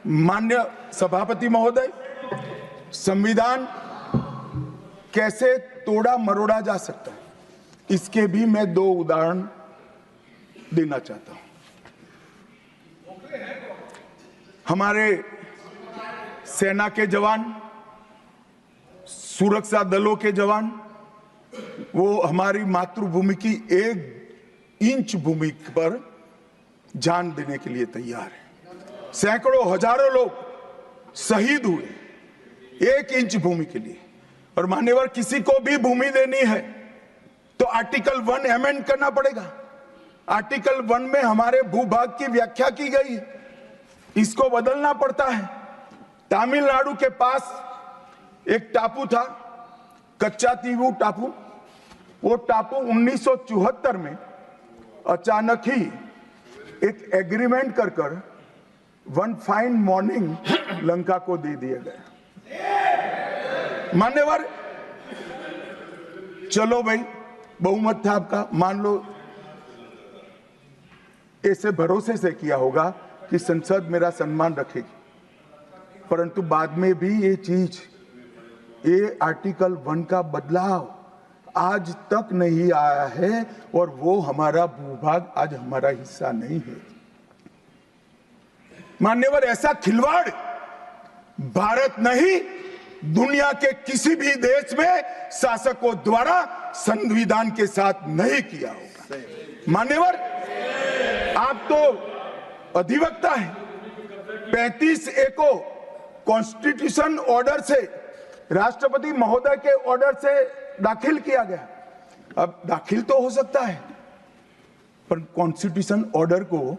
माननीय सभापति महोदय, संविधान कैसे तोड़ा मरोड़ा जा सकता है, इसके भी मैं दो उदाहरण देना चाहता हूं। हमारे सेना के जवान, सुरक्षा दलों के जवान, वो हमारी मातृभूमि की 1 इंच भूमि पर जान देने के लिए तैयार है। सैकड़ों हजारों लोग शहीद हुए 1 इंच भूमि के लिए। और मान्यवर, किसी को भी भूमि देनी है तो आर्टिकल 1 अमेंड करना पड़ेगा। आर्टिकल 1 में हमारे भूभाग की व्याख्या की गई है, इसको बदलना पड़ता है। तमिलनाडु के पास एक टापू था, कच्चातीवू टापू। वो टापू 1974 में अचानक ही एक एग्रीमेंट कर वन फाइन मॉर्निंग लंका को दे दिया गया। मान्यवर, चलो भाई, बहुमत था आपका, मान लो ऐसे भरोसे से किया होगा कि संसद मेरा सम्मान रखेगी, परंतु बाद में भी ये आर्टिकल 1 का बदलाव आज तक नहीं आया है और वो हमारा भूभाग आज हमारा हिस्सा नहीं है। मान्यवर, ऐसा खिलवाड़ भारत नहीं, दुनिया के किसी भी देश में शासकों द्वारा संविधान के साथ नहीं किया होगा। मान्यवर, आप तो अधिवक्ता हैं। 35A को कॉन्स्टिट्यूशन ऑर्डर से, राष्ट्रपति महोदय के ऑर्डर से दाखिल किया गया। अब दाखिल तो हो सकता है, पर कॉन्स्टिट्यूशन ऑर्डर को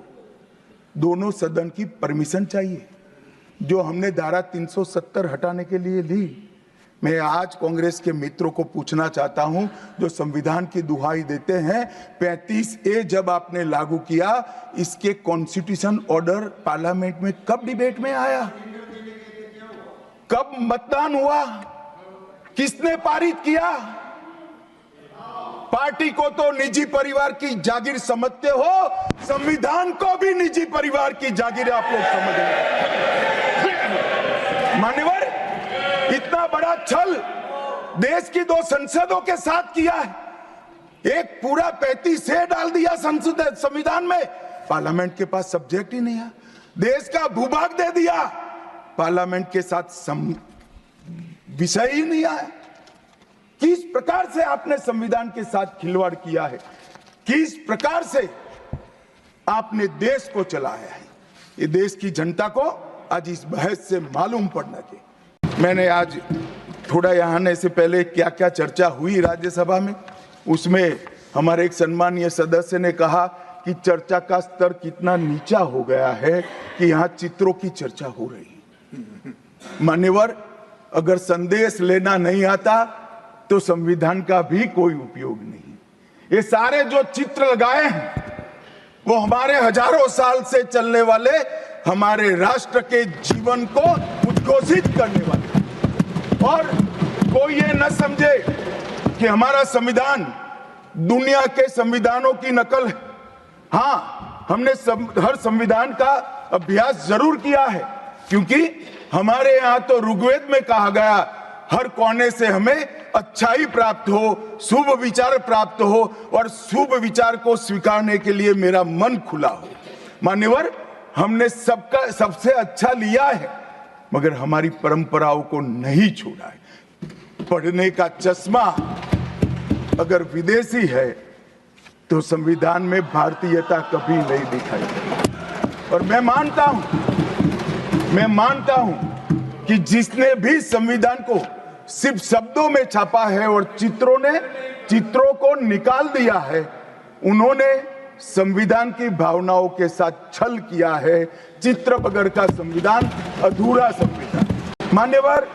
दोनों सदन की परमिशन चाहिए, जो हमने धारा 370 हटाने के लिए ली। मैं आज कांग्रेस के मित्रों को पूछना चाहता हूं, जो संविधान की दुहाई देते हैं, 35A जब आपने लागू किया, इसके कॉन्स्टिट्यूशन ऑर्डर पार्लियामेंट में कब डिबेट में आया, कब मतदान हुआ, किसने पारित किया? पार्टी को तो निजी परिवार की जागीर समझते हो, संविधान को भी निजी परिवार की जागीर आप लोग समझ रहे। मान्यवर, इतना बड़ा छल देश की 2 संसदों के साथ किया है। एक पूरा 35A डाल दिया संविधान में, पार्लियामेंट के पास सब्जेक्ट ही नहीं है। देश का भूभाग दे दिया, पार्लियामेंट के साथ विषय ही नहीं आया। किस प्रकार से आपने संविधान के साथ खिलवाड़ किया है, किस प्रकार से आपने देश को चलाया है, ये देश की जनता को आज इस बहस से मालूम पड़ना चाहिए। मैंने आज थोड़ा यहाँ आने से पहले क्या क्या चर्चा हुई राज्यसभा में, उसमें हमारे एक सम्मानीय सदस्य ने कहा कि चर्चा का स्तर कितना नीचा हो गया है कि यहाँ चित्रों की चर्चा हो रही है। मान्यवर, अगर संदेश लेना नहीं आता तो संविधान का भी कोई उपयोग नहीं। ये सारे जो चित्र लगाए हैं, वो हमारे हजारों साल से चलने वाले हमारे राष्ट्र के जीवन को उद्घोषित करने वाले। और कोई ये न समझे कि हमारा संविधान दुनिया के संविधानों की नकल है। हाँ, हमने हर संविधान का अभ्यास जरूर किया है, क्योंकि हमारे यहाँ तो ऋग्वेद में कहा गया, हर कोने से हमें अच्छाई प्राप्त हो, शुभ विचार प्राप्त हो और शुभ विचार को स्वीकारने के लिए मेरा मन खुला हो। मान्यवर, हमने सबसे अच्छा लिया है, मगर हमारी परंपराओं को नहीं छोड़ा है। पढ़ने का चश्मा अगर विदेशी है तो संविधान में भारतीयता कभी नहीं दिखाई देती। और मैं मानता हूं कि जिसने भी संविधान को सिर्फ शब्दों में छापा है और चित्रों को निकाल दिया है, उन्होंने संविधान की भावनाओं के साथ छल किया है। चित्र बगैर का संविधान अधूरा संविधान। मान्यवर,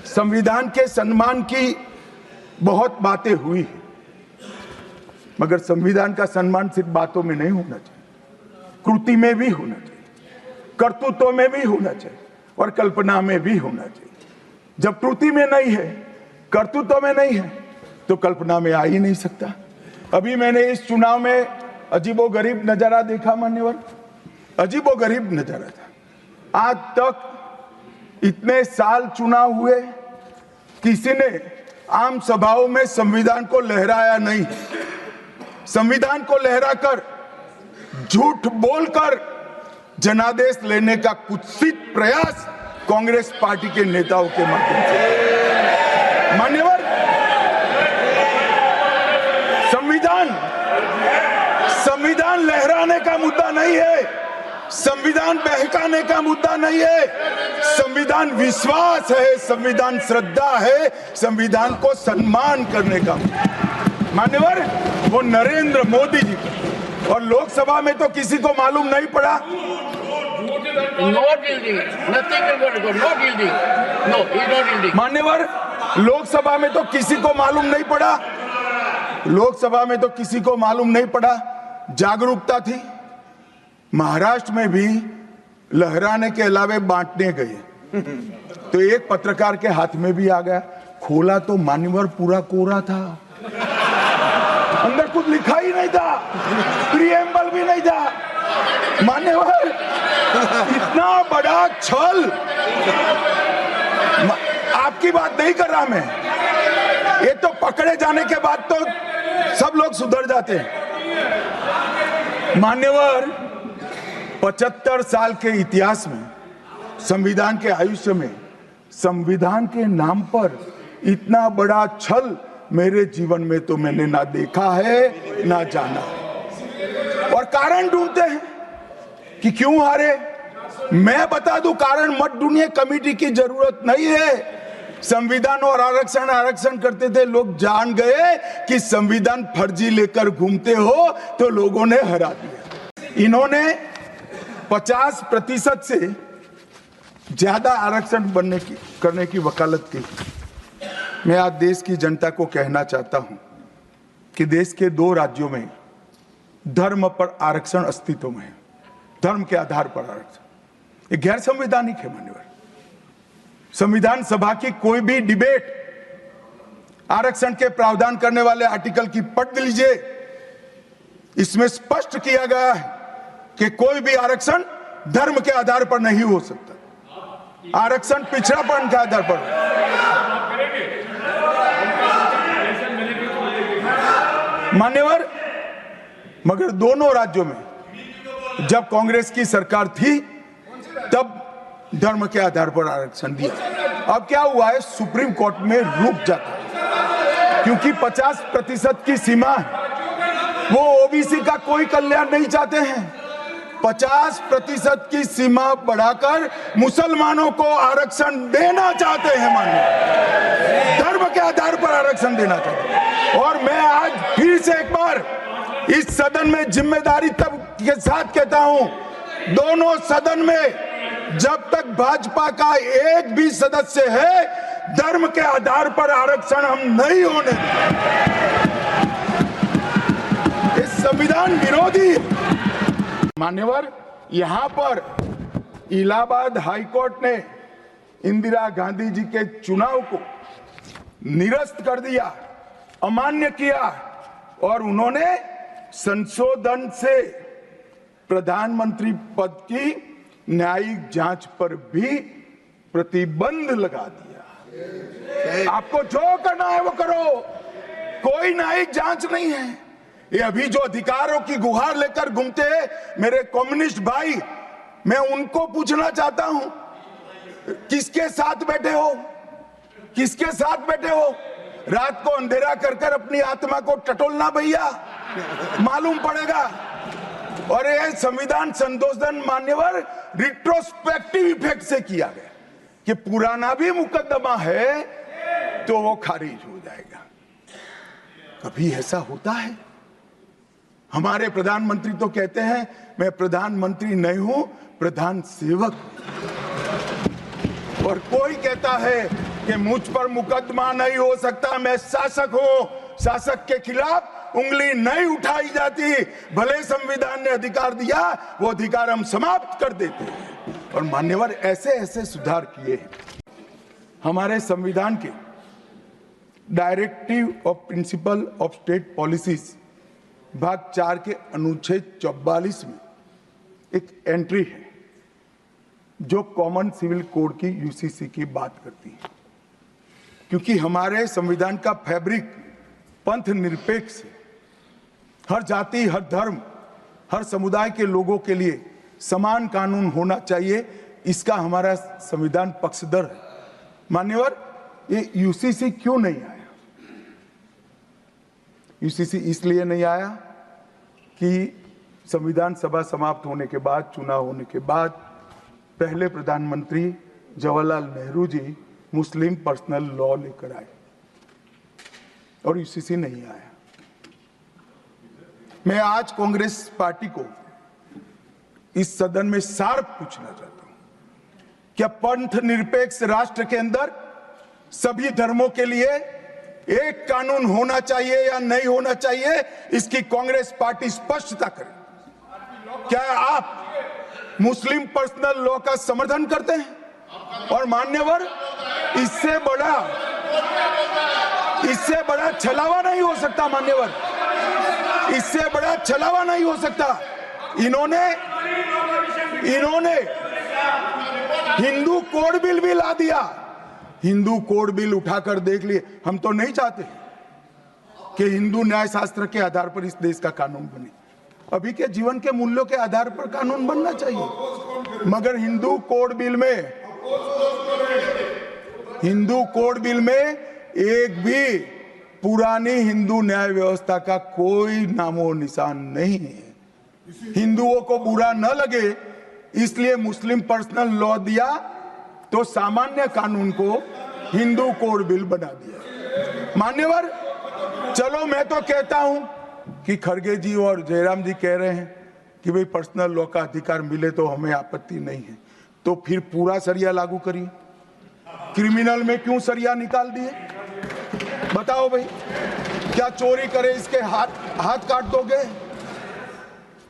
संविधान के सम्मान की बहुत बातें हुई है, मगर संविधान का सम्मान सिर्फ बातों में नहीं होना चाहिए, कृति में भी होना चाहिए, कर्तृत्व में भी होना चाहिए और कल्पना में भी होना चाहिए। जब कृति में नहीं है, कर्तृत्व में नहीं है, तो कल्पना में आ ही नहीं सकता। अभी मैंने इस चुनाव में अजीबोगरीब नजारा देखा। मान्यवर, अजीबोगरीब नजारा था। आज तक इतने साल चुनाव हुए, किसी ने आम सभाओं में संविधान को लहराया नहीं। संविधान को लहराकर, झूठ बोलकर जनादेश लेने का कुत्सित प्रयास कांग्रेस पार्टी के नेताओं के माध्यम से। मान्यवर, संविधान लहराने का मुद्दा नहीं है, संविधान बहकाने का मुद्दा नहीं है। संविधान विश्वास है, संविधान श्रद्धा है, संविधान को सम्मान करने का। मान्यवर, वो नरेंद्र मोदी जी और लोकसभा में तो किसी को मालूम नहीं पड़ा। मान्यवर, लोकसभा में तो किसी को मालूम नहीं पड़ा, लोकसभा में तो किसी को मालूम नहीं पड़ा। जागरूकता थी। महाराष्ट्र में भी लहराने के अलावे बांटने गए तो एक पत्रकार के हाथ में भी आ गया। खोला तो मान्यवर पूरा कोरा था, अंदर कुछ लिखा ही नहीं था, प्रीएम्बल भी नहीं था। मान्यवर, इतना बड़ा छल। आपकी बात नहीं कर रहा मैं, ये तो पकड़े जाने के बाद तो सब लोग सुधर जाते हैं। मान्यवर, 75 साल के इतिहास में, संविधान के आयुष्य में, संविधान के नाम पर इतना बड़ा छल मेरे जीवन में तो मैंने ना देखा है ना जाना है। और कारण ढूंढते हैं कि क्यों हारे। मैं बता दूं, कारण मत ढूंढिए, कमेटी की जरूरत नहीं है। संविधान और आरक्षण करते थे, लोग जान गए कि संविधान फर्जी लेकर घूमते हो तो लोगों ने हरा दिया। इन्होंने 50% से ज्यादा आरक्षण करने की वकालत की। मैं आज देश की जनता को कहना चाहता हूं कि देश के 2 राज्यों में धर्म पर आरक्षण अस्तित्व में है। धर्म के आधार पर आरक्षण ये गैर संवैधानिक है। मान्यवर, संविधान सभा की कोई भी डिबेट आरक्षण के प्रावधान करने वाले आर्टिकल की पढ़ लीजिए, इसमें स्पष्ट किया गया है कि कोई भी आरक्षण धर्म के आधार पर नहीं हो सकता। आरक्षण पिछड़ापन के आधार पर। मान्यवर, मगर दोनों राज्यों में जब कांग्रेस की सरकार थी तब धर्म के आधार पर आरक्षण दिया। अब क्या हुआ है, सुप्रीम कोर्ट में रुक जाता है क्योंकि 50% की सीमा है। वो ओबीसी का कोई कल्याण नहीं चाहते हैं। 50% की सीमा बढ़ाकर मुसलमानों को आरक्षण देना चाहते हैं। मानिए, धर्म के आधार पर आरक्षण देना चाहते हैं। और मैं आज फिर से एक बार इस सदन में जिम्मेदारी तब के साथ कहता हूं, दोनों सदन में जब तक भाजपा का एक भी सदस्य है, धर्म के आधार पर आरक्षण हम नहीं होने देंगे। इस संविधान विरोधी। मान्यवर, यहां पर इलाहाबाद हाईकोर्ट ने इंदिरा गांधी जी के चुनाव को निरस्त कर दिया, अमान्य किया और उन्होंने संशोधन से प्रधानमंत्री पद की न्यायिक जांच पर भी प्रतिबंध लगा दिया। आपको जो करना है वो करो, कोई न्यायिक जांच नहीं है। ये अभी जो अधिकारों की गुहार लेकर घूमते हैं मेरे कम्युनिस्ट भाई, मैं उनको पूछना चाहता हूं, किसके साथ बैठे हो, किसके साथ बैठे हो? रात को अंधेरा कर अपनी आत्मा को टटोलना भैया, मालूम पड़ेगा। और ये संविधान संशोधन मान्यवर रिट्रोस्पेक्टिव इफेक्ट से किया गया कि पुराना भी मुकदमा है तो वो खारिज हो जाएगा। कभी ऐसा होता है? हमारे प्रधानमंत्री तो कहते हैं मैं प्रधानमंत्री नहीं हूं, प्रधान सेवक। और कोई कहता है कि मुझ पर मुकदमा नहीं हो सकता, मैं शासक हूं, शासक के खिलाफ उंगली नहीं उठाई जाती। भले संविधान ने अधिकार दिया, वो अधिकार हम समाप्त कर देते हैं। और मान्यवर, ऐसे ऐसे सुधार किए हैं। हमारे संविधान के directive of principle of state policies भाग 4 के अनुच्छेद 44 में एक एंट्री है जो कॉमन सिविल कोड की यूसीसी की बात करती है, क्योंकि हमारे संविधान का फैब्रिक पंथ निरपेक्ष है। हर जाति, हर धर्म, हर समुदाय के लोगों के लिए समान कानून होना चाहिए, इसका हमारा संविधान पक्षधर है। मान्यवर, ये यूसीसी क्यों नहीं आया? यूसीसी इसलिए नहीं आया कि संविधान सभा समाप्त होने के बाद, चुनाव होने के बाद, पहले प्रधानमंत्री जवाहरलाल नेहरू जी मुस्लिम पर्सनल लॉ लेकर आए और यूसीसी नहीं आया। मैं आज कांग्रेस पार्टी को इस सदन में सार्थ पूछना चाहता हूं, क्या पंथ निरपेक्ष राष्ट्र के अंदर सभी धर्मों के लिए एक कानून होना चाहिए या नहीं होना चाहिए? इसकी कांग्रेस पार्टी स्पष्टता करे। क्या आप मुस्लिम पर्सनल लॉ का समर्थन करते हैं? और मान्यवर, इससे बड़ा छलावा नहीं हो सकता। मान्यवर, इससे बड़ा छलावा नहीं हो सकता। इन्होंने हिंदू कोड बिल भी ला दिया। हिंदू कोड बिल उठाकर देख लिए। हम तो नहीं चाहते कि हिंदू न्याय शास्त्र के आधार पर इस देश का कानून बने। अभी के जीवन के मूल्यों के आधार पर कानून बनना चाहिए, मगर हिंदू कोड बिल में एक भी पुरानी हिंदू न्याय व्यवस्था का कोई नामो निशान नहीं है। हिंदुओं को बुरा न लगे इसलिए मुस्लिम पर्सनल लॉ दिया, तो सामान्य कानून को हिंदू कोड बिल बना दिया। मान्यवर, चलो मैं तो कहता हूं कि खड़गे जी और जयराम जी कह रहे हैं कि भाई पर्सनल लॉ का अधिकार मिले तो हमें आपत्ति नहीं है, तो फिर पूरा सरिया लागू करिए। क्रिमिनल में क्यों सरिया निकाल दिए? बताओ भाई, क्या चोरी करे इसके हाथ काट दोगे?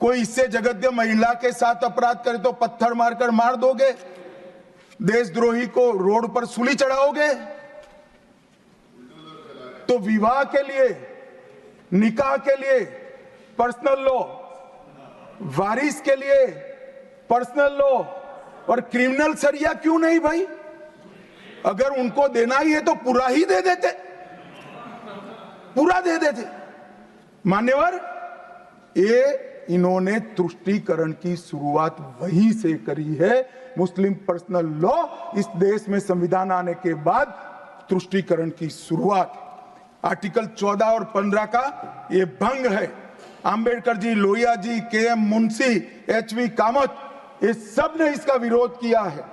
कोई इससे जगद्य महिला के साथ अपराध करे तो पत्थर मारकर मार दोगे? देशद्रोही को रोड पर सूली चढ़ाओगे? तो विवाह के लिए, निकाह के लिए पर्सनल लॉ, वारिस के लिए पर्सनल लॉ और क्रिमिनल सरिया क्यों नहीं भाई? अगर उनको देना ही है तो पूरा ही दे देते, पूरा दे देते। मान्यवर, ये इन्होंने तुष्टीकरण की शुरुआत वहीं से करी है। मुस्लिम पर्सनल लॉ इस देश में संविधान आने के बाद तुष्टीकरण की शुरुआत। आर्टिकल 14 और 15 का ये भंग है। Ambedkar ji, Lohia ji, K M Munshi, H V Kamath, ये सब ने इसका विरोध किया है।